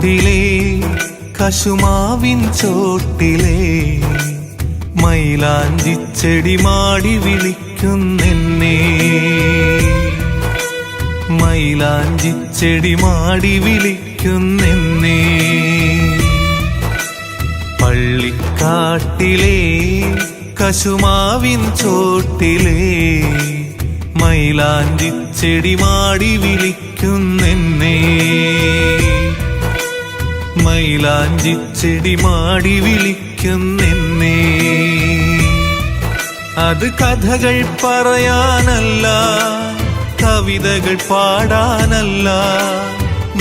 പള്ളിക്കാട്ടിലെ കശുമാവിൻ ചോട്ടിലെ മൈലാഞ്ചിച്ചെടി മാടി വിളിക്കുന്നെന്നെ, മൈലാഞ്ചിച്ചെടി മാടി വിളിക്കുന്നെന്നെ. പള്ളിക്കാട്ടിലെ കശുമാവിൻ ചോട്ടിലെ മൈലാഞ്ചിച്ചെടി മാടി വിളിക്കുന്നെന്നെ, മൈലാഞ്ചിച്ചെടി മാടി വിളിക്കുന്നെന്നെ. അത് കഥകൾ പറയാനല്ല, കവിതകൾ പാടാനല്ല,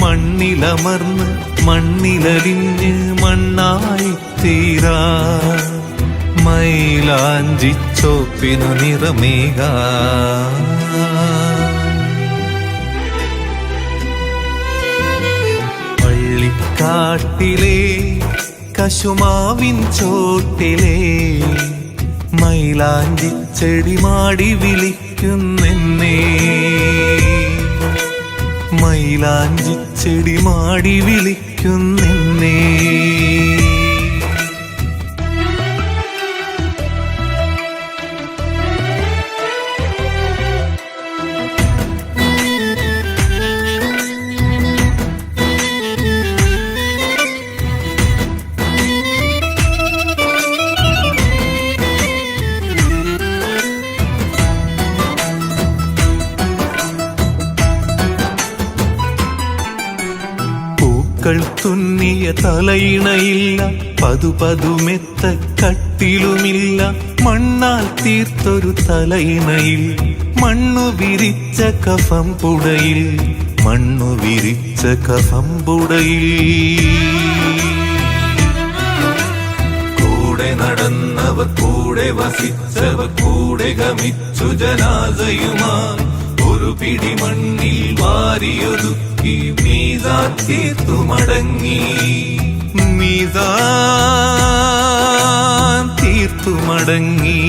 മണ്ണിലമർന്ന് മണ്ണിലലിഞ്ഞ് മണ്ണായി തീരാ മൈലാഞ്ചിച്ചോപ്പിനു നിറമേകാ. പള്ളിക്കാട്ടിലെ കശുമാവിൻ ചോട്ടിലെ മൈലാഞ്ചിച്ചെടി മാടി വിളിക്കുന്നെന്നെ, മൈലാഞ്ചിച്ചെടി മാടി വിളിക്കുന്നെന്നെ. തുന്നിയ തലയിണയില്ല, പതുപതുമെത്ത കട്ടിലുമില്ല, മണ്ണാൽ തീർത്തൊരു തലയിണയിൽ മണ്ണു വിരിച്ച കഫം പുടയിൽ, മണ്ണു വിരിച്ച കഫം പുടയിൽ. കൂടെ നടന്നവർ കൂടെ വസിച്ചവർ കൂടെ ഗമിച്ചു ജനാസയുമായി ഒരു പിടി മണ്ണിൽ വാരിയൊതുക്കി മീസാൻ തീർത്തു മടങ്ങി, മീസാൻ തീർത്തു മടങ്ങി,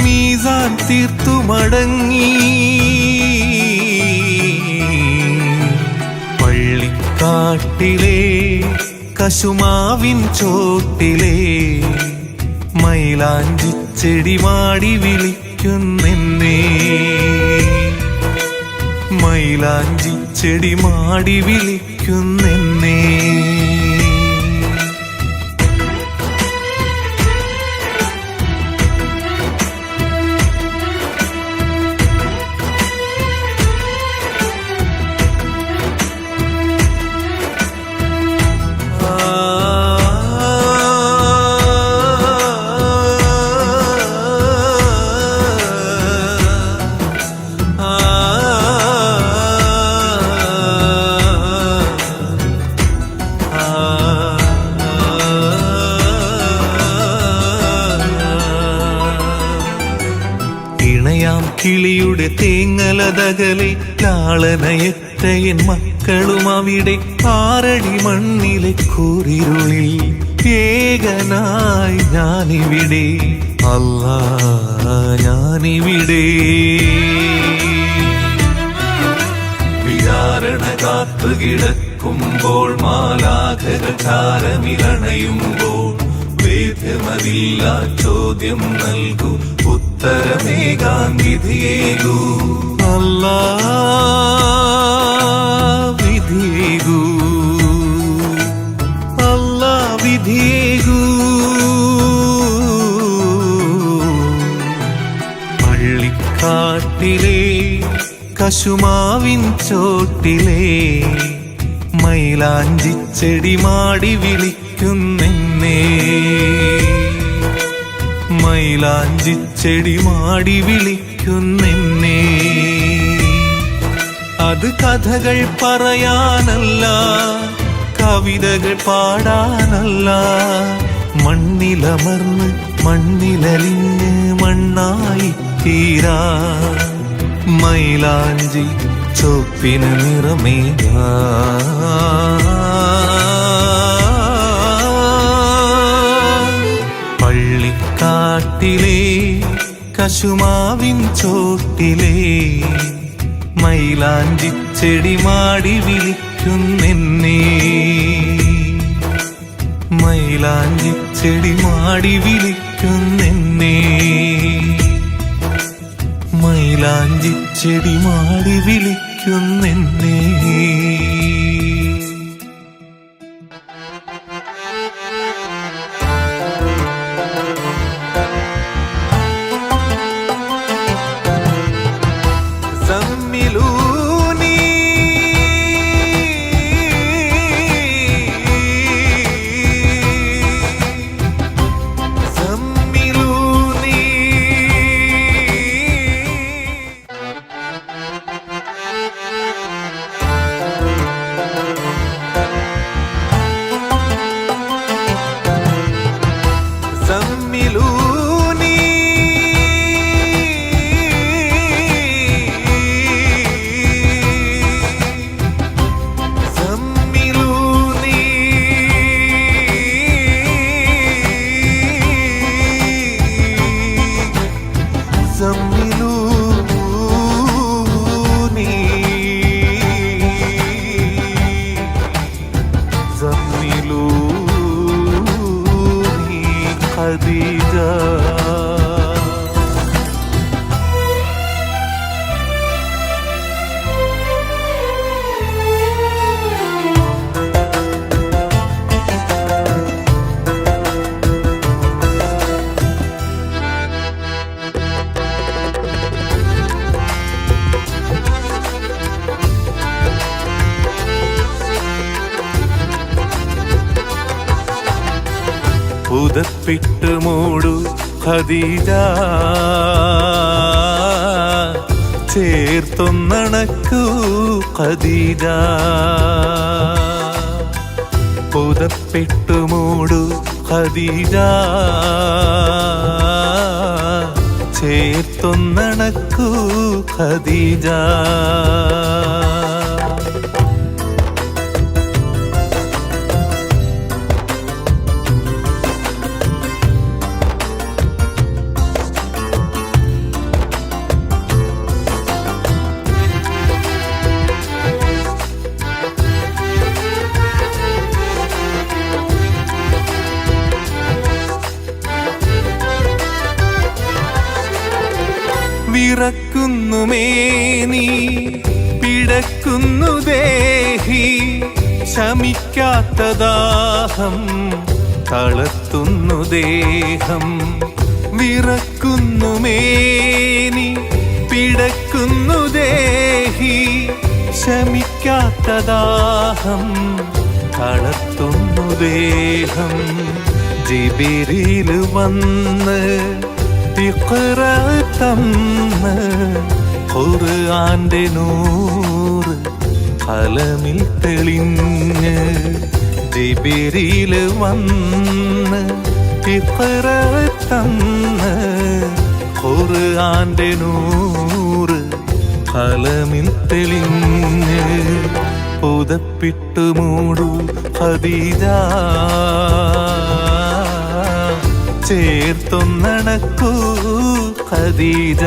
മീസാൻ തീർത്തു മടങ്ങി. പള്ളിക്കാട്ടിലെ കശുമാവിൻ ചോട്ടിലെ മൈലാഞ്ചിച്ചെടി മാടി വിളിക്കുന്നെന്നെ, മൈലാഞ്ചിച്ചെടി മാടി വിളിക്കുന്നെന്നെ. ഇണയാം കിളിയുടെ തേങ്ങലതകലെ ലാളനയറ്റയൻ മക്കളും അവിടെ ആറടി മണ്ണിലെ കൂരിരുളിൽ ഏകനായി ഞാനിവിടെ, അല്ലാ ഞാനിവിടെ. വിചാരണ കാത്തു കിടക്കുമ്പോൾ മാലാഖകൾ ചാരമിലണയുമ്പോൾ വേദ്യമതില്ല ചോദ്യം നൽകൂ, ഉത്തരമേകാൻ വിധിയേകൂ, അല്ലാ വിധിയേകൂ, അല്ലാ വിധിയേകൂ. പള്ളിക്കാട്ടിലെ കശുമാവിൻ ചോട്ടിലെ മൈലാഞ്ചിച്ചെടി മാടി വിളിക്കുന്നെന്നെ, മൈലാഞ്ചിച്ചെടി മാടി വിളിക്കുന്നെന്നെ. അത് കഥകൾ പറയാനല്ല, കവിതകൾ പാടാനല്ല, മണ്ണിലമർന്ന് മണ്ണിലലിഞ്ഞ് മണ്ണായി തീരാ മൈലാഞ്ചി ചോപ്പിന് നിറമേകാ. പള്ളിക്കാട്ടിലെ കശുമാവിൻ ചോട്ടിലെ മൈലാഞ്ചിച്ചെടി മാടി വിളിക്കുന്നെന്നെ, വിളിക്കുന്നെന്നെ മൈലാഞ്ചിച്ചെടി മാടി വിളിക്കുന്നെന്നെ മൈലാഞ്ചിച്ചെടി മാടി വിളിക്കുന്നെന്നെ പുതപ്പിട്ട് മൂടു ഖദീജ ചേർത്തൊന്നണക്കൂ ഖദീജ പുതപ്പിട്ട് മൂടു ഖദീജ ചേർത്തൊന്നണക്കൂ ഖദീജ വിറക്കുന്നു മേനി പിടക്കുന്നു ദേഹി ശമിക്കാത്ത ദാഹം തളർത്തുന്നു ദേഹം വിറക്കുന്നു മേനി പിടക്കുന്നു ദേഹി ശമിക്കാത്ത ദാഹം തളർത്തുന്നു ദേഹം ജിബിരിൽ വന്ന് തന്ന് ഖുർആന്റെ നൂറ് ഖലമിൽ തെളിഞ്ഞ് ജിബിരിൽ വന്ന് തന്ന് ഖുർആന്റെ നൂറ് ഖലമിൽ തെളിഞ്ഞ് പുതപ്പിട്ട് മൂടു ഖദീജ ചേർത്തൊന്നണക്കൂ ഖദീജ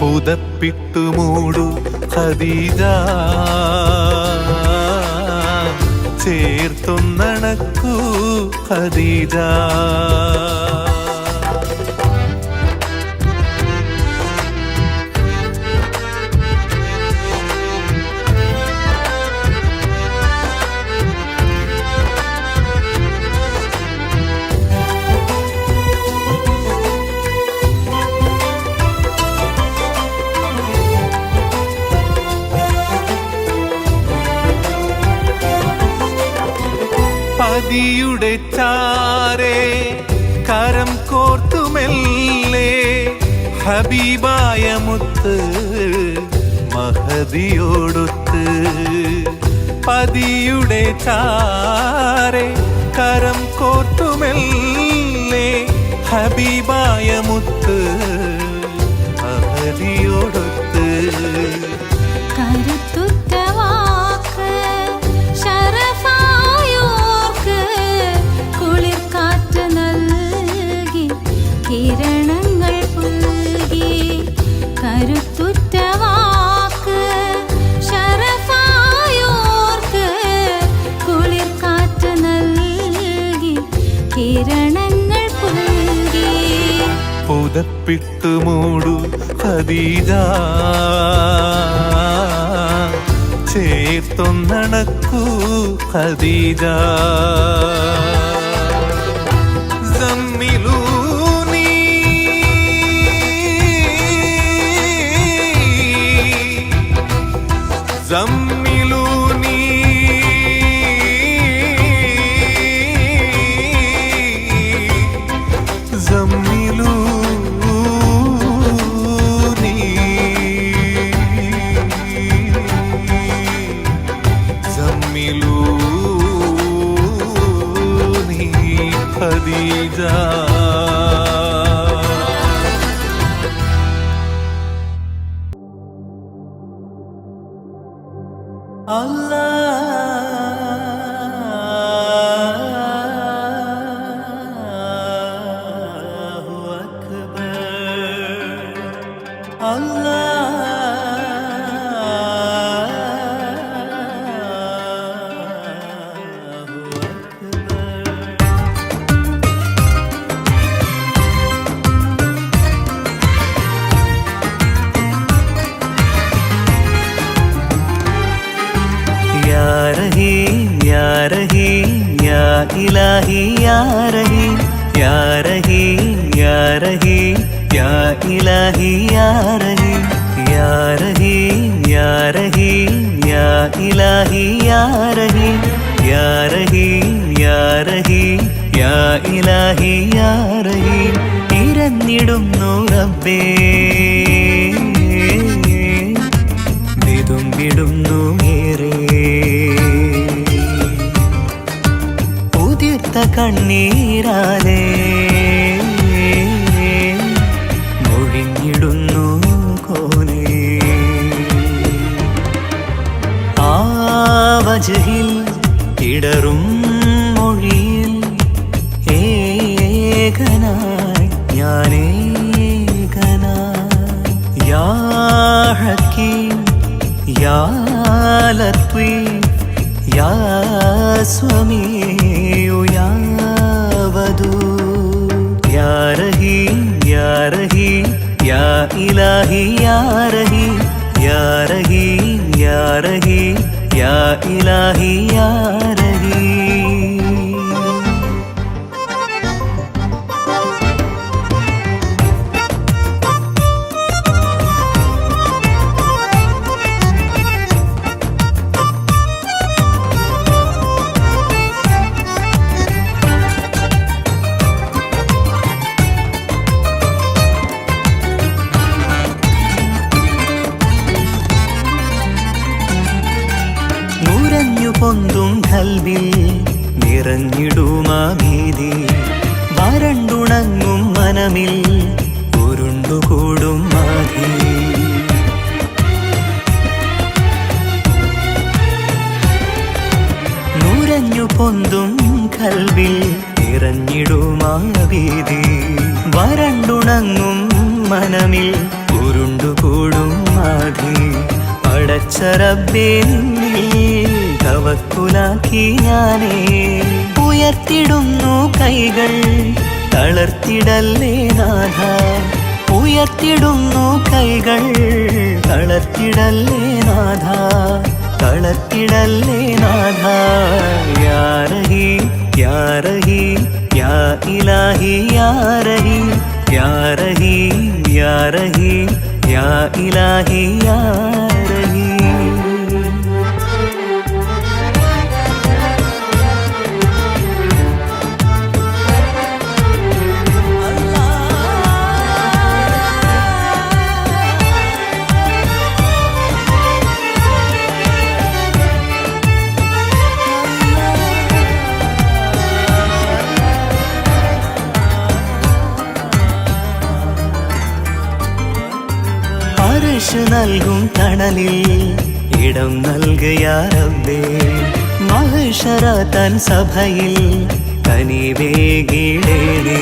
പുതപ്പിട്ടു മൂടു ഖദീജ ചേർത്തൊന്നണക്കൂ ഖദീജ പതിയുടെ ചാരേ കരം കോർത്തുമെല്ലേ ഹബീബായ മുത്ത് മഹദിയോടൊത്ത് പതിയുടെ ചാരേ കരം കോർത്തുമെല്ലേ ഹബീബായ മുത്ത് മഹദിയോടൊത്ത് കിരണങ്ങൾ പുൽകി കരുത്തുറ്റ വാക്ക് ശരഫായോർക്ക് കുളിർ കാറ്റ് നൽകി കിരണങ്ങൾ പുൽകി പുതപ്പിട്ടു മൂടു Khadija ചേർത്തൊന്നണക്കൂ Khadija زملوني زملوني زملوني خديجة Allahu Akbar Allahu Ya Rahim, Ya Rahim, Ya Ilahi, Ya Rahim, Ya Rahim, Ya Rahim, Ya Ilahi, Ya Rahim, Ya Rahim, Ya Rahim, Ya Ilahi, Ya Rahim, Ya Rahim, Ya Rahim, Ya Ilahi, Ya Rahim. ഇരന്നിടുന്നു റബ്ബേ വിടുന്നു ഏറെ ഉദിർത്ത കണ്ണീരാലേ മൊഴിഞ്ഞിടുന്നു കോനേ ആ വജഹിൽ ഇടറും മൊഴിയിൽ ഏകനായി ഞാനേകനായി യാ Hakeem Ya Latif, Ya Swamiyu, Ya Wadud, Ya Rahim, Ya Rahim, Ya Ilahi, Ya Rahim, Ya Rahim, Ya Rahim, Ya Ilahi, Ya Rahim. പൊന്തും കൽവിൽ നിറഞ്ഞിടുമാ ഭീതി വരണ്ടുണങ്ങും മനമിൽ ഉരുണ്ടുകൂടും മാധി നുരഞ്ഞു പൊന്തും കൽവിൽ നിറഞ്ഞിടുമാ ഭീതി വരണ്ടുണങ്ങും മനമിൽ ഉരുണ്ടുകൂടും മാധി പടച്ച റബ്ബേ നിന്നിൽ തവക്കുലാക്കി ഞാനേ ഉയർത്തിടുന്നു കൈകൾ തളർത്തിടല്ലേ നാഥ ഉയർത്തിടുന്നു കൈകൾ തളർത്തിടല്ലേ നാഥ തളർത്തിടല്ലേ നാഥ യാ റഹീം യാ റഹീം യാ ഇലാഹി യാ റഹീം യാ റഹീം യാ റഹീം യാ ഇലാഹി യാ റഹീം അർശ് നൽകും തണലിൽ ഇടം നൽകിയ റബ്ബേ മഹ്ശറ തൻ സഭയിൽ കനിവേകിടേണേ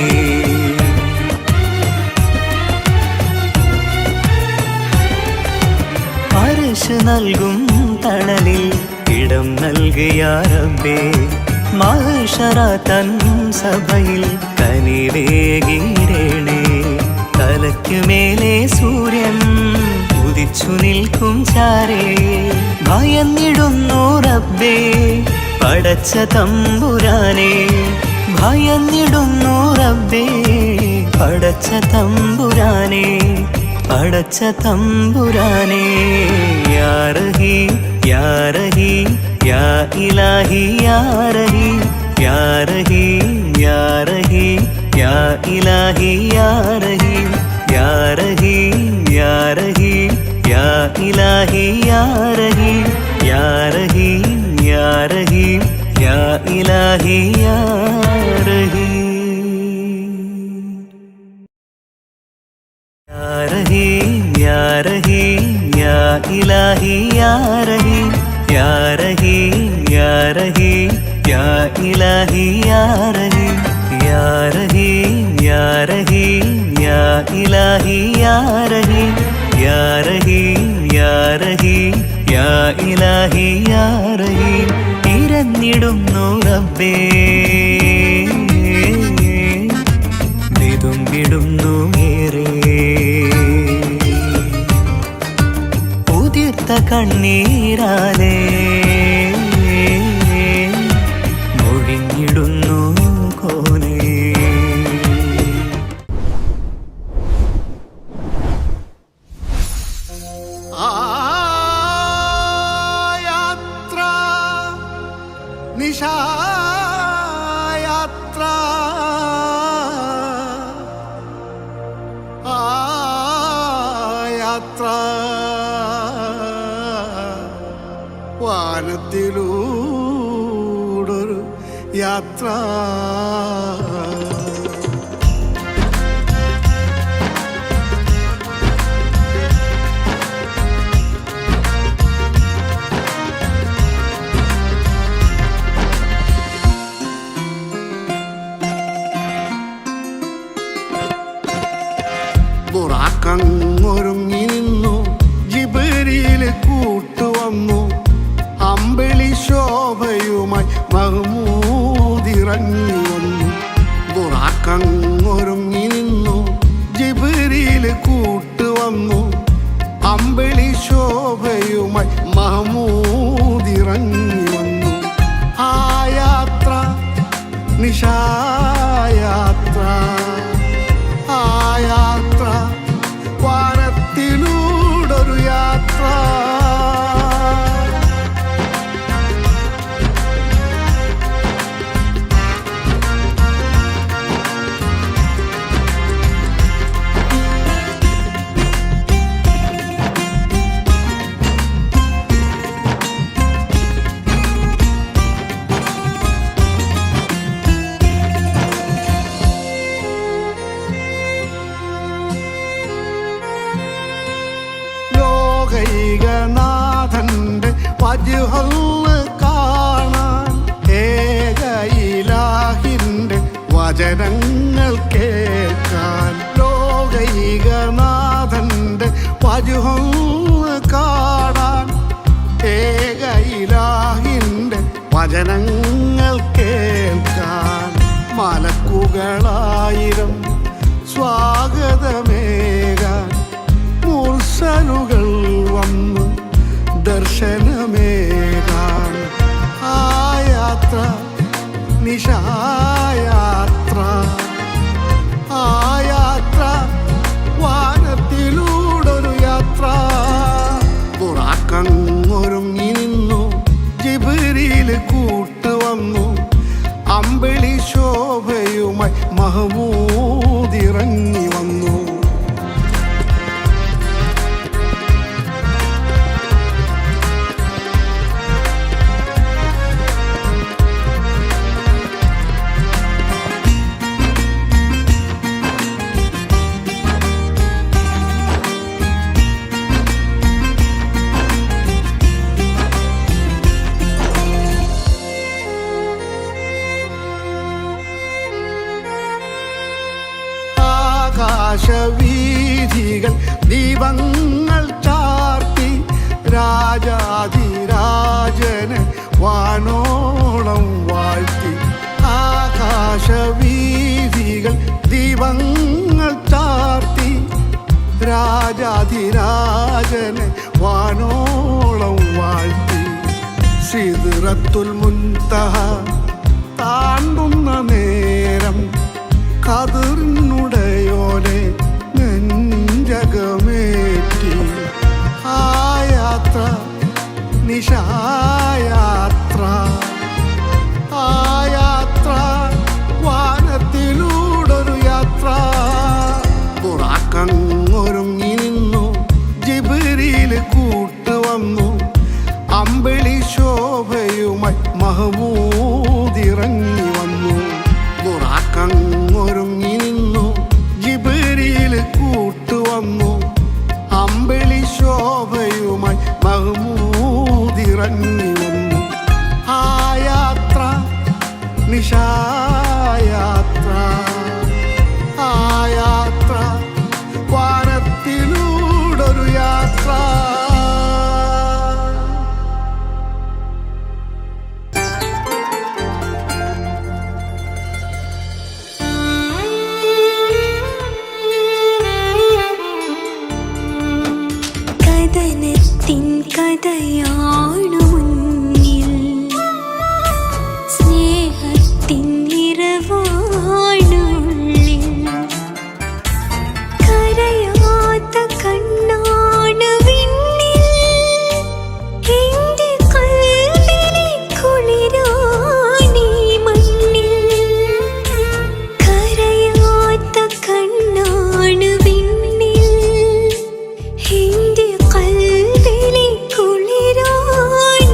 അർശ് നൽകും തണലിൽ ഇടം നൽകിയ റബ്ബേ മഹ്ശറ തൻ സഭയിൽ കനിവേകിടേണേ തലയ്ക്കു മേലെ സൂര്യൻ ഉദിച്ചു നിൽക്കും ചാരേ ഭയന്നിടുന്നു റബ്ബേ പടച്ച തമ്പുരാനെ ഭയന്നിടുന്നു റബ്ബേ പടച്ച തമ്പുരാനെ പടച്ച തമ്പുരാനെ യാ റഹീം യാ റഹീം യാ ഇലാഹി യാ റഹീം യാ റഹീം യാ റഹീം യാ ഇലാഹി യാ റഹീം യാ റഹീം യാ റഹീം യാ ഇലാഹി യാ റഹീം യാ റഹീം യാ റഹീം യാ ഇലാഹി യാ റഹീം യാ റഹീം യാ റഹീം യാ ഇലാഹി യാ റഹീം യാ റഹീം യാ റഹീം യാ ഇലാഹി യാ റഹീം യാ റഹീം യാ റഹീം യാ ഇലാഹി യാ റഹീം യാ റഹീം യാ റഹീം യാ ഇലാഹി യാ റഹീം ഇരന്നിടുന്നു റബ്ബേ വിടുന്നു ഏറെ ഉതിർത്ത കണ്ണീരാലേ മൊഴിഞ്ഞിടുന്നു കോനേ യാത്ര നിശായാത്ര യാത്ര വാനത്തിലൂടൊരു യാത്ര ബുറാക്കങ്ങൊരുങ്ങി നിന്നു ജിബ്രീല് കൂട്ടുവന്നു അമ്പിളി ശോഭയുമായി മഹ്മൂദിറങ്ങി വന്നു ബുറാക്കങ്ങൊരുങ്ങി നിന്നു ജിബ്രീല് കൂട്ടുവന്നു അമ്പിളി ശോഭയുമായി മഹ്മൂദിറങ്ങി വന്നു ആ യാത്ര നിശായാത്ര ആ യാത്ര വാനത്തിലൂടൊരു യാത്ര ലോകൈകനാഥന്റെ വജ്ഹൊന്ന് കാണാൻ ഏകയിലാഹിന്റെ വചനങ്ങൾ കേൾക്കാൻ ലോകൈകനാഥന്റെ വജ്ഹൊന്ന് കാണാൻ സ്വരങ്ങളായിരം സ്വാഗതമേകാൻ മുർസലുകൾ വന്നു ദർശനമേകാൻ. ആ യാത്ര നിശായാത്ര, ആ യാത്ര വാനത്തിലൂടൊരു യാത്ര. ബുറാക്കങ്ങൊരുങ്ങി നിന്നു, ജിബ്രീൽ കൂട്ടുവന്നു, അമ്പിളി ശോഭയുമായി മഹമൂദ് ഇറങ്ങി വന്നു. ആകാശവീഥികൾ ദീപങ്ങൾ ചാർത്തി, രാജാധിരാജന് വാനോളം വാഴ്ത്തി. ആകാശവീഥികൾ ദീപങ്ങൾ ചാർത്തി, രാജാധിരാജന് വാനോളം വാഴ്ത്തി. സിദ്റത്തുൽ മുൻതഹ താണ്ടുന്ന നേരം ഖദറിനുടയോനെ നെഞ്ചകമേറ്റി. ആ യാത്ര നിശായാത്ര, ആ യാത്ര വാനത്തിലൂടൊരു യാത്ര. ബുറാക്കങ്ങൊരുങ്ങി നിന്നു, ജിബ്രീൽ കൂട്ടുവന്നു, അമ്പിളി ശോഭയുമായി മഹമൂദ് ഇറങ്ങി വന്നു. ബുറാക്കങ്ങൊരുങ്ങി നിന്നു, ജിബ്രീൽ കൂട്ടുവന്നു, അമ്പിളി ശോഭയുമായി മഹമൂദ് ഇറങ്ങി വന്നു. ആ യാത്ര നിശായാത്ര, ആ യാത്ര വാനത്തിലൂടൊരു യാത്ര. കഥനത്തിൻ കഥയാണു മുന്നിൽ, സ്നേഹത്തിൻ നിറവാണുള്ളിൽ. കരയാത്ത കണ്ണാണ് വിണ്ണിൽ, എന്റെ കൽവിലെ കുളിരാണീ മണ്ണിൽ. കരയാത്ത കണ്ണാണ് വിണ്ണിൽ, എന്റെ കൽവിലെ കുളിരാണീ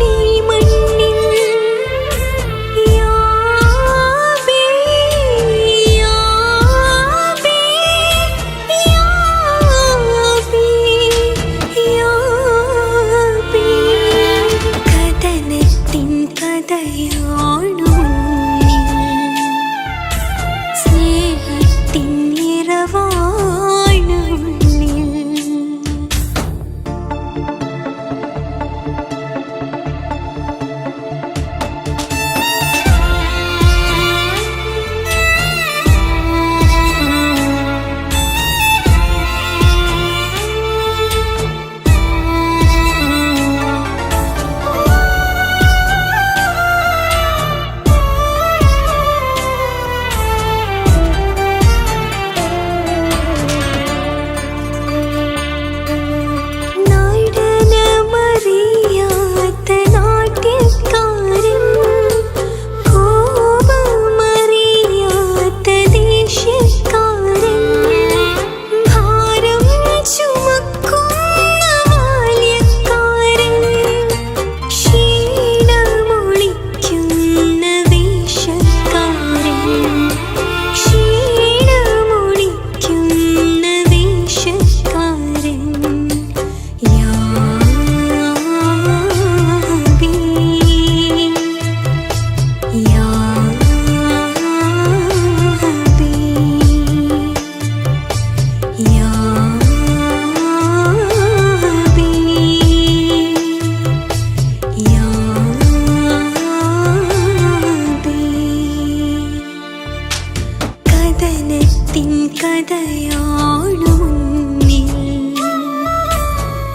കഥയാണു മുന്നിൽ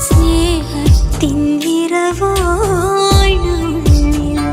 സ്നേഹത്തിൻ നിറവാണു ഉള്ളിൽ.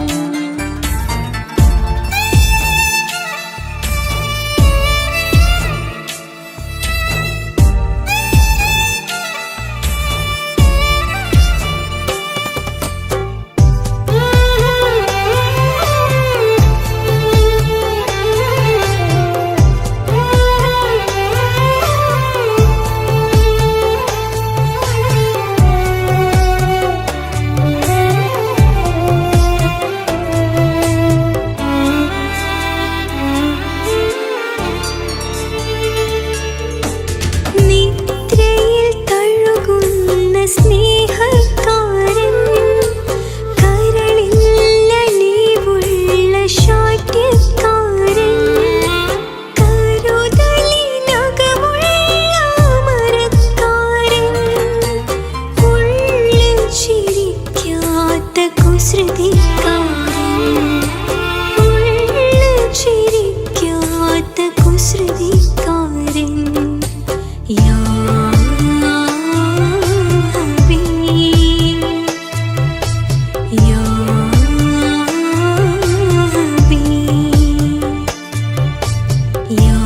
നിദ്രയിൽ തഴുകുന്ന സ്നേഹക്കാരൻ, കരളിൽ അലിവുള്ള ശാഠ്യക്കാരൻ, കരുതലിനകമുള്ള മരക്കാരൻ, ഉള്ളിൽ ചിരിക്കാത്ത കുസൃതിക്കാരൻ, ഉള്ളിൽ ചിരിക്കാത്ത കുസൃതിക്കാരൻ. യാ ഹബീബ്, യാ ഹബീബ്, യാ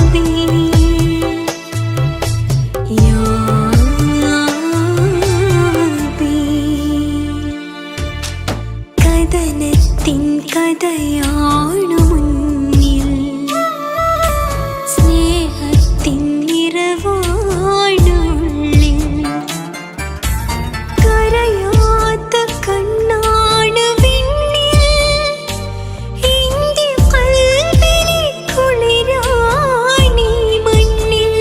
ഹബീബ്, യാ ഹബീബ്. കഥനത്തിൻ കഥയാണു മുന്നിൽ സ്നേഹത്തിൻ നിറവാണു ഉള്ളിൽ. കരയാത്ത കണ്ണാണു വിണ്ണിൽ എൻ്റെ കൽബിലെ കുളിരാണീ മണ്ണിൽ.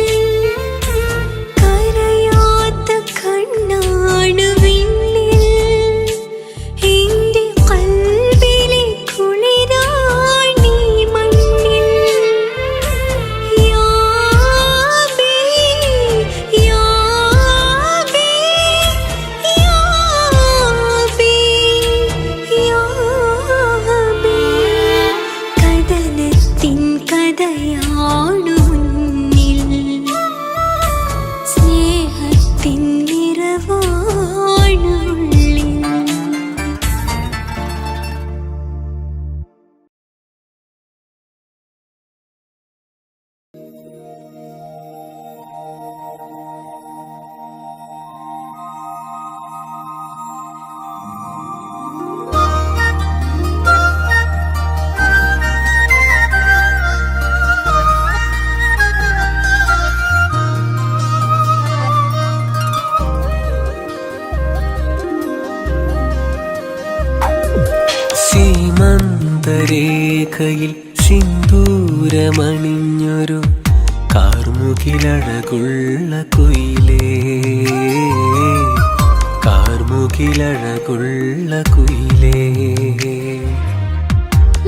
കരയാത്ത കണ്ണാണു വിണ്ണിൽ എൻ്റെ കൽബിലെ കുളിരാണീ മണ്ണിൽ. യാ ബി, യാ ബി, യാ ബി, യാ ബി. കഥനത്തിൻ കഥയാണു മുന്നിൽ സ്നേഹത്തിൻ നിറവാണു ഉള്ളിൽ. സീമന്തരേഖയിൽ സിന്ദൂരമണിഞ്ഞൊരു കാർമുകിലഴകുള്ള കുയിലേ, കാർമുകിലഴകുള്ള കുയിലേ.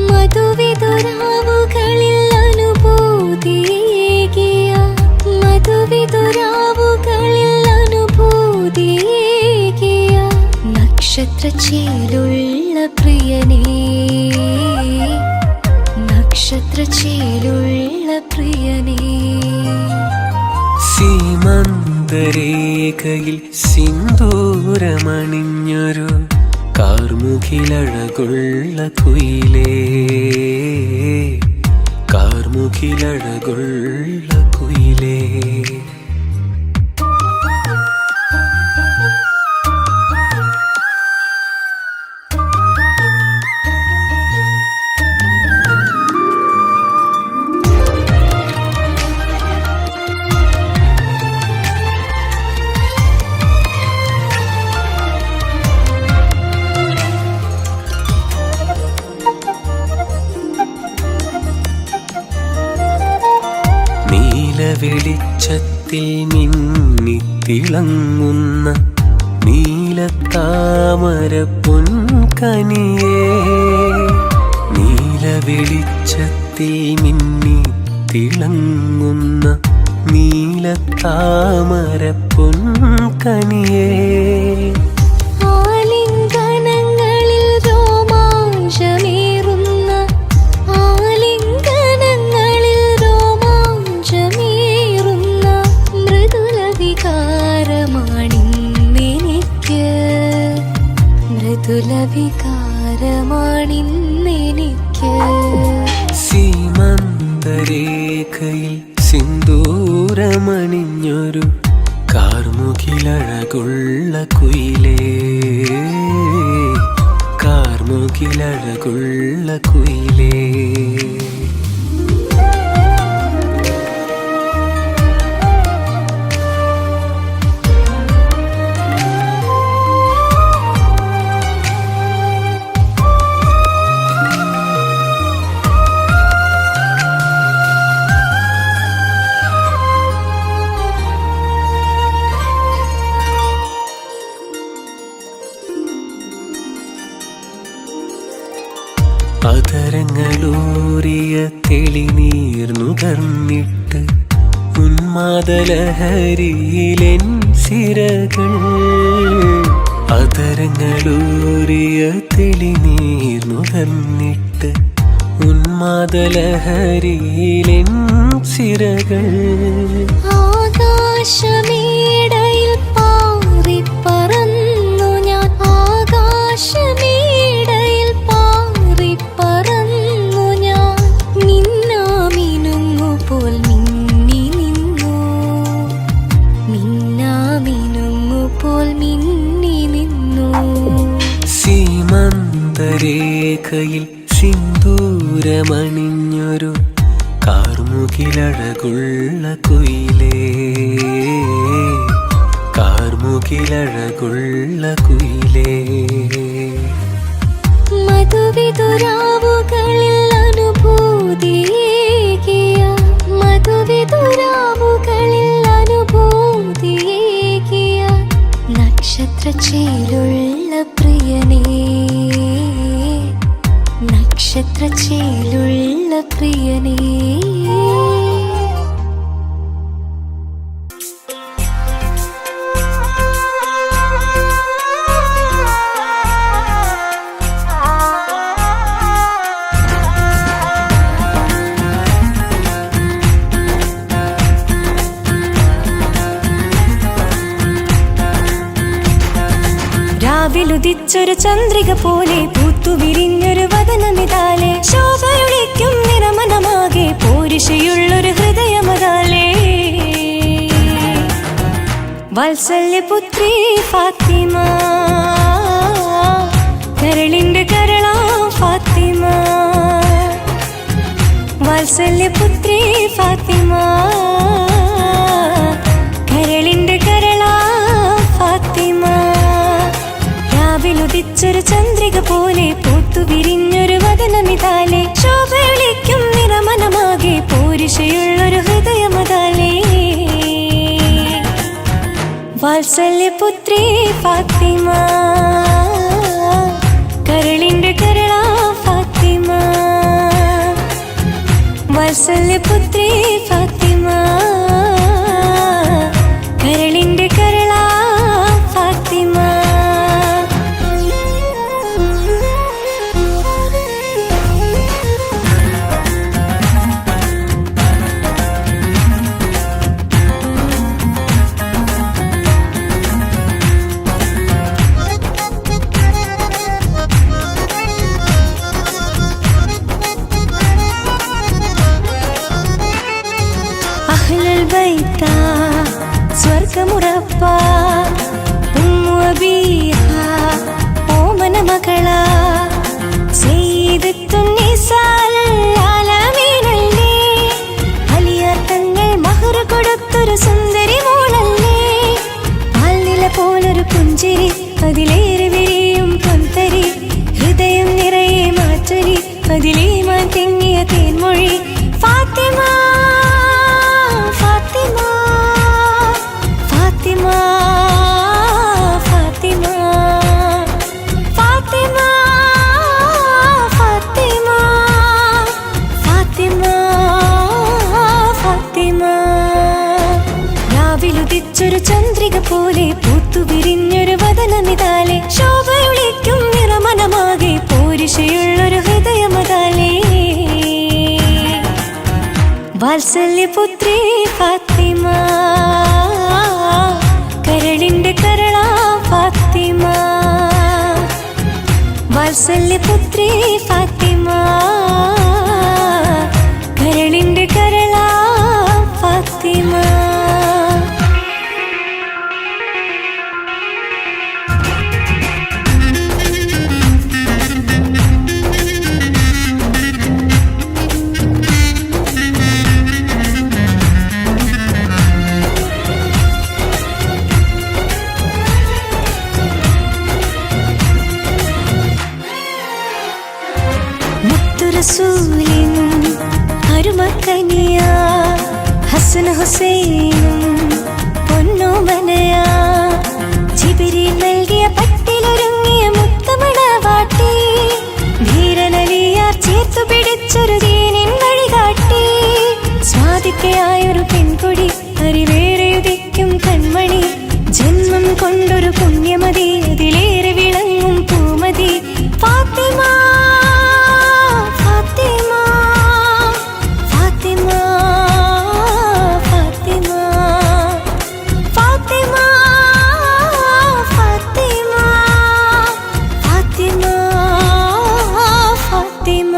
മധുവിതുരാവുകളിൽ അനുഭൂതിയേകിയ, മധുവിതുരാവുകളിൽ അനുഭൂതിയേകിയ നക്ഷത്രച്ചേലുള്ള പ്രിയനേ, നക്ഷത്രച്ചേലുള്ള പ്രിയനേ. സീമന്തരേഖയിൽ സിന്ദൂരമണിഞ്ഞൊരു കാർമുകിലഴകുള്ള കുയിലേ, കാർമുകിലഴകുള്ള കുയിലേ. വെളിച്ചത്തിൽ മിന്നിത്തിളങ്ങുന്ന നീലത്താമര പൊൻകനിയേ, നീലവെളിച്ചത്തിൽ മിന്നിത്തിളങ്ങുന്ന നീലത്താമര പൊൻകനിയേ. ആലിംഗനങ്ങളിൽ രോമാഞ്ചമേറുന്ന, ആലിംഗനങ്ങളിൽ സീമന്തരേഖയിൽ സിന്ദൂരമണിഞ്ഞൊരു കാർമുകിലഴകുള്ള കുയിലേ, കാർമുകിലഴകുള്ള കുയിലേ. അതരങ്ങളൂറിയ തെളിനീർ നുകർന്നിട്ട് ഉന്മാദലഹരിയിലെൻ സിരകൾ. അതരങ്ങളൂറിയ തെളിനീർ നുകർന്നിട്ട് ഉന്മാദലഹരിയിലെൻ സിരകൾ. ആകാശമേടയിൽ പാറിപ്പറന്നു ഞാൻ, ആകാശമേടയിൽ പാറിപ്പറന്നു ഞാൻ. മിന്നാമിനുങ്ങുപോൽ മിന്നി നിന്നു, മിന്നാമിനുങ്ങുപോൽ മിന്നി നിന്നു. സീമന്തരേഖയിൽ സിന്ദൂരമണിഞ്ഞൊരു കാർമുകിലഴകുള്ള കുയിലേ, കാർമുകിലഴകുള്ള കുയിലേ. മധുവിതുരാവുകളിൽ അനുഭൂതിയേകിയ, മധുവിതുരാവുകളിൽ അനുഭൂതിയേകിയ നക്ഷത്രച്ചേലുള്ള പ്രിയനേ, നക്ഷത്രച്ചേലുള്ള പ്രിയനേ. രാവിലുദിച്ചൊരു ചന്ദ്രിക പോലെ പൂത്തുവിരിഞ്ഞൊരു വദനമിതാലേ, ശോഭയൊളിക്കും നിറമനമാകെ പോരിശയുള്ളൊരു ഹൃദയമതാലേ. വാത്സല്യപുത്രി ഫാത്തിമ, കരളിന്റെ കരളാ ഫാത്തിമ. വാത്സല്യപുത്രി ഫാത്തിമ, കരളിന്റെ കരളാ ഫാത്തിമ. രാവിലുദിച്ചൊരു ചന്ദ്രിക പോലെ പൂത്തുവിരിഞ്ഞൊരു വദനമിതാലേ, ശോഭയൊളിക്കും നിറമനമാകെ പോരിശയുള്ളൊരു ഹൃദയമതാലേ. വാത്സല്യപുത്രി ഫാത്തിമ, കരളിന്റെ കരളാ ഫാത്തിമ. വാത്സല്യപുത്രി ഫാത്തിമ, കരളിന്റെ കരളാ ഫാത്തിമ. സ്വർഗമുറപ്പ ഓമന മകള അലിയാർ തങ്ങൾ മഹർ കൊടുത്തൊരു സുന്ദരി മോളല്ലേ. പാൽനില പോലൊരു പുഞ്ചിരി, അതിലേറെ വിരിയും പൊന്തരി, ഹൃദയം നിറയെ മാറ്റൊലി, അതിലേ മാൻ തെങ്ങിയ തേൻമൊഴി. ഫാത്തിമ ഫാത്തിമ ഫാത്തിമ ഫാത്തിമ ഫാത്തിമ ഫാത്തിമ ഫാത്തിമ ഫാത്തിമ. രാവിലുദിച്ചൊരു ചന്ദ്രിക പോലെ പൂത്തുവിരിഞ്ഞൊരു വദനമിതാലേ, ശോഭയൊളിക്കും നിറമനമാകെ പോരിശയുള്ളൊരു ഹൃദയമതാലേ. വാത്സല്യപുത്രി ഫാത്തിമ, കരളിന്റെ കരളാ ഫാത്തിമ. വാത്സല്യപുത്രി ഫാത്തിമ, കരളിന്റെ ഹസൻ ഹുസൈനും പൊന്നോമനയാ ജിബ്രീൽ നൽകിയ പട്ടിലൊരുങ്ങിയ മുത്തമണവാട്ടി ധീരനലിയാർ ചേർത്തു പിടിച്ചൊരു ദീനിൻ വഴികാട്ടി സ്വാതിക്കയായൊരു പെൺകുടി അറിവേറെയുദിക്കും കൺമണി ജന്മം കൊണ്ടൊരു പുണ്യമതി അതിലേറെ വിളങ്ങും പൂമതി ഫാത്തിമ ഫാത്തിമ ഫാത്തിമ ഫാത്തിമ ഫാത്തിമ ഫാത്തിമ ഫാത്തിമ ഫാത്തിമ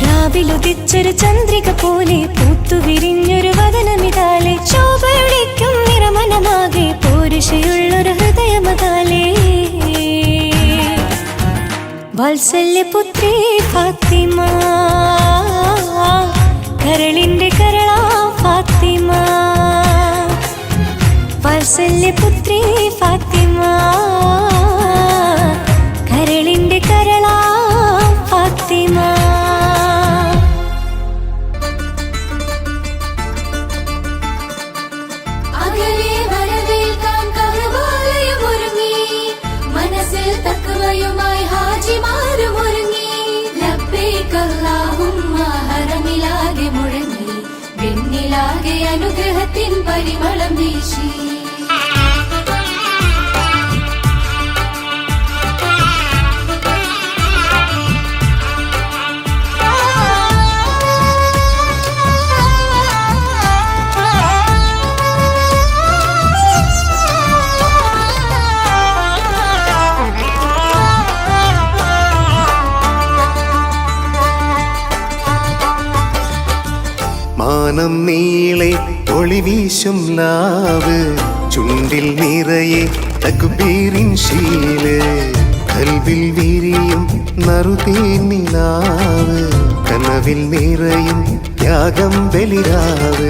രാവിലുദിച്ചൊരു ചന്ദ്രിക പോലെ പൂത്തുവിരിഞ്ഞൊരു വദനമിതാലെ ശോഭയൊളിക്കും നിറമനമാകെ പോരുഷയുള്ളൊരു ഹൃദയമതാലേ വാത്സല്യപുത്രി ഫാത്തിമ കരളിന്റെ കരളാ ഫാത്തിമ വാത്സല്യപുത്രി ഫാത്തിമ കരളിന്റെ കരളാ ഫാത്തിമ അകലെ വരവേൽക്കാൻ കഅബാലയമൊരുങ്ങി മനസ്സിൽ തഖ്വയുമായി ഹാജിമാരും ഒരുങ്ങി ലബ്ബൈക അല്ലാഹുമ്മ ഹറമിലാകെ മുഴങ്ങി വെണ്ണിലാകെ അനുഗ്രഹത്തിൻ പരിമളം വീശി മാനം നീളെ ഒളിവീശും ലാവ് ചുണ്ടിൽ നിറയെ തക്ബീറിൻ ശീല് കൽവിൽ വിരിയും നറുതേനിലാവ് കനവിൽ നിറയും ത്യാഗം ബലിരാവ്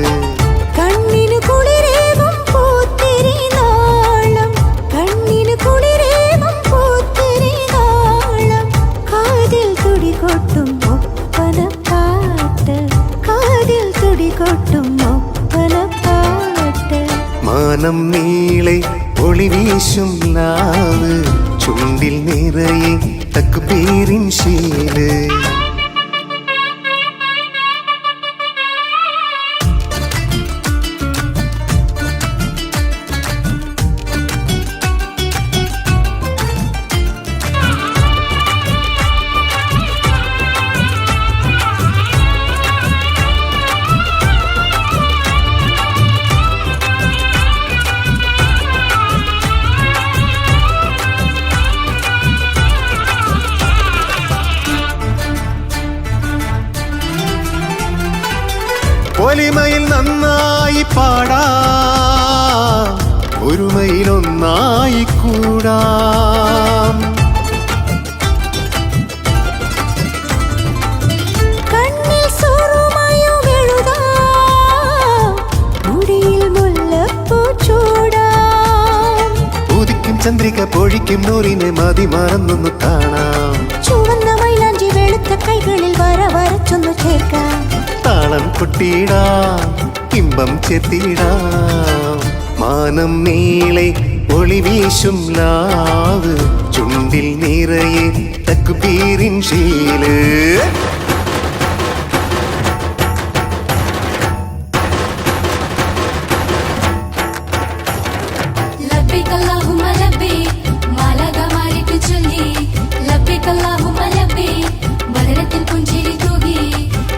കണ്ണിനു കുളിരേകും പൂത്തിരി നാളം കണ്ണിനു കുളിരേകും പൂത്തിരി നാളം കാതിൽ തുടികൊട്ടും ഒപ്പനപ്പാട്ട് കാതിൽ തുടികൊട്ടും ഒപ്പനപ്പാട്ട് മാനം നീളെ ഒളിവീശും ലാവ് ചുണ്ടിൽ നിറയെ തക്ബീറിൻ ശീല് ഒലിമയിൽ നന്നായി പാടാം ഒരുമയിലൊന്നായി കൂടാം കണ്ണിൽ സുറുമയുമെഴുതാം മുടിയിൽ മുല്ലപ്പൂ ചൂടാം ഉദിക്കും ചന്ദ്രിക പൊഴിക്കും നൂറിനെ മതി മറന്നൊന്നു കാണാം ചുവന്ന മൈലാഞ്ചി വെളുത്ത കൈകളിൽ വര വരച്ചൊന്നു ചേർക്കാം താളം കൊട്ടിയിടാം ഇമ്പം ചെത്തിയിടാം മാനം നീളെ ഒളിവീശും ലാവ് ചുണ്ടിൽ നിറയെ തക്ബീറിൻ ശീല് ലബ്ബൈക അല്ലാഹുമ്മ ലബ്ബൈക മാലകമാരിട്ട് ചൊല്ലി ലബ്ബൈക അല്ലാഹുമ്മ ലബ്ബൈക ബദരത്തിൻ പുഞ്ചിരി തൂകി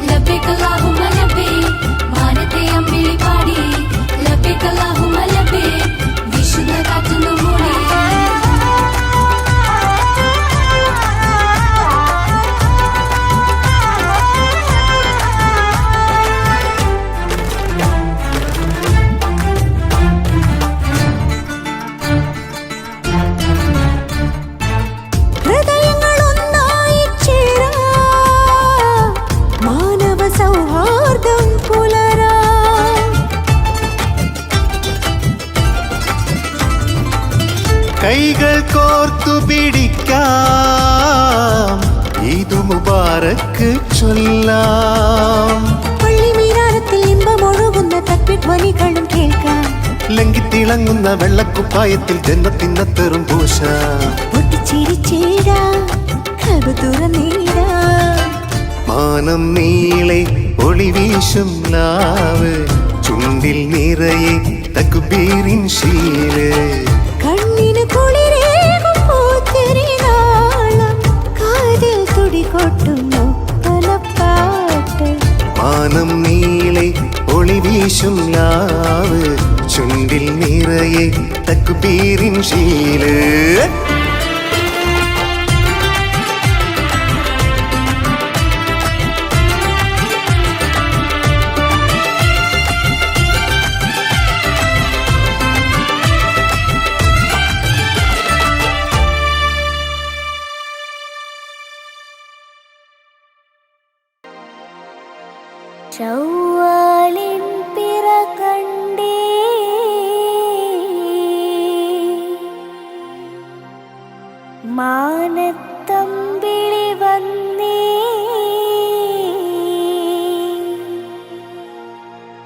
ലബ്ബൈക അല്ലാഹുമ്മ ലബ്ബൈക മാനത്തെ അമ്പിളി പാടി ലബ്ബൈക അല്ലാഹുമ്മ ലബ്ബൈക വിശുദ്ധ കാറ്റുന്നു മൂടി ഹൃദയങ്ങളൊന്നായി ചേരാം മാനവ സൗഹാർദ്ദം പുലരാം കൈകൾ കോർത്തു പിടിക്കാം ഈദ് മുബാറക്ക് ചൊല്ലാം പള്ളിമീനാരത്തിൽ ഇമ്പമൊഴുകും ട്രംപറ്റ് ധ്വനികളും കേൾക്കാം. ലംഘിത്തിളങ്ങുന്ന വെള്ളക്കുപ്പായത്തിൽ ജന്മത്തിനെത്തറും പൂശ പൊട്ടിച്ചിരിച്ചേടാ കൽബ് തുറന്നേടാ. മാനം നീളെ ഒളി വീശും നാവ് ചുണ്ടിൽ നിറയെ തക്ബീറിൻ ശീല്. കണ്ണിന് കുളിരേകും പൂത്തിരിനാളം കാതിൽ തുടികൊട്ടുന്നു പലപ്പാട്ട്. മാനം നീളെ ഒളി വീശും നാവ് ചുണ്ടിൽ നിറയെ തക്ബീറിൻ ശീല്. ശൗവാലിൻ പിറ കണ്ടേ മാനത്തമ്പിളി വന്നേ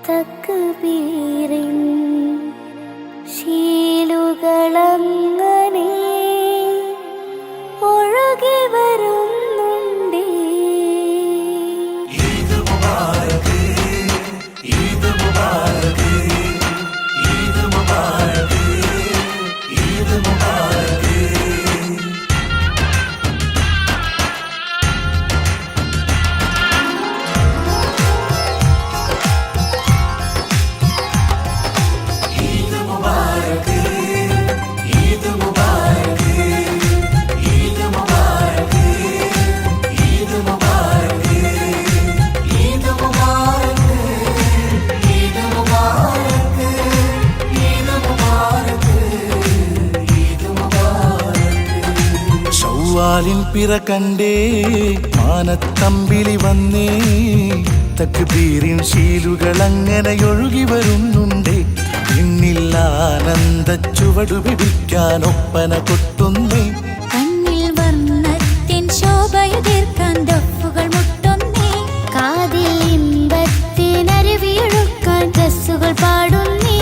തക്ബീറിൻ ശീലുകളങ്ങനെ ഒഴുകി വരുന്നുണ്ടേ. ശൗവാലിൻ പിറ കണ്ടേ മാനത്തമ്പിളി വന്നേ തക്ബീറിൻ ശീലുകളങ്ങനെ ഒഴുകി വരുന്നുണ്ടേ. പിന്നിൽ ആനന്ദ ചുവടു പിടിക്കാൻ ഒപ്പന കൊട്ടുന്നേ. കണ്ണിൽ വർണ്ണത്തിൻ ശോഭയുതിർക്കാൻ ദഫുകൾ മുട്ടുന്നേ. കാതിൽ ഇമ്പത്തിനരുവിയൊഴുക്കാൻ ഡ്രസ്സുകൾ പാടുന്നേ.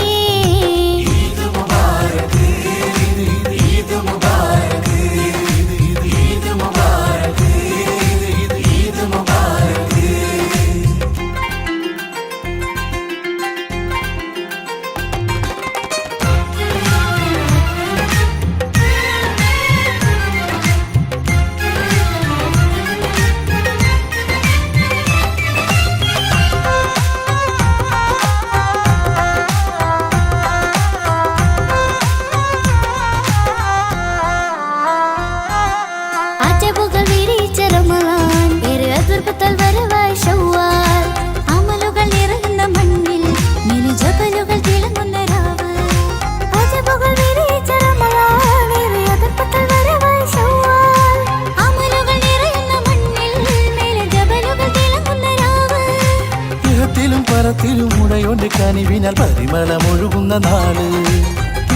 പരത്തിലും ഉടയോന്റെ കനിവിനാൽ പരിമളമൊഴുകുന്ന നാള്.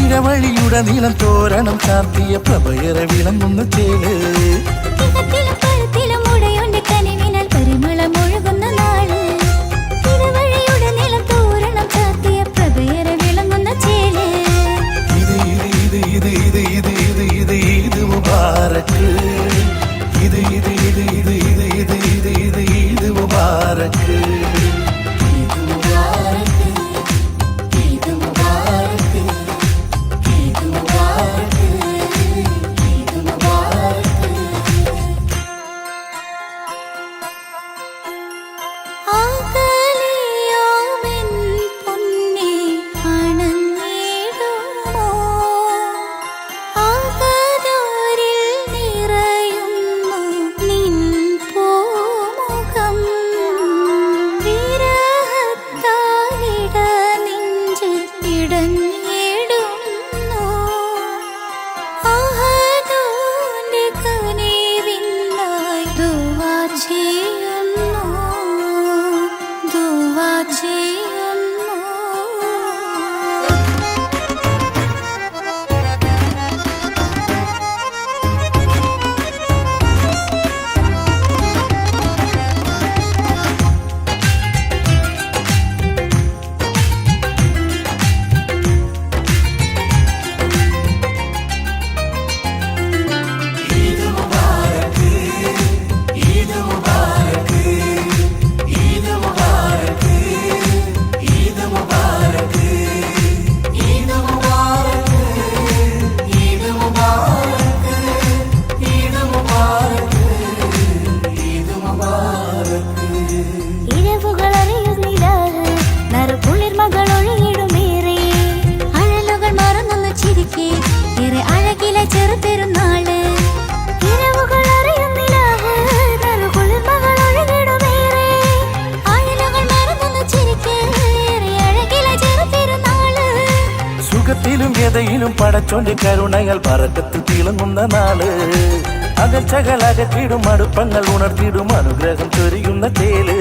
ഇടവഴിയുടെ നീളം തോരണം ചാർത്തിയ പ്രഭയറെ വിളങ്ങുന്ന ചേല്. ഈദ് മുബാരക്ക്, ഇത് ഇത് ഇത് ഇത് ഇത് ഇത് ഇത് ഇത് ഈദ് മുബാരക്ക്. സുഖത്തിലും വ്യതയിലും പടച്ചോന്റെ കരുണകൾ പറക്കത്ത് തിളങ്ങുന്ന നാള് അകച്ചകൾ അകറ്റിടും അടുപ്പങ്ങൾ ഉണർത്തിടും അനുഗ്രഹം ചൊരിയുന്ന തേല്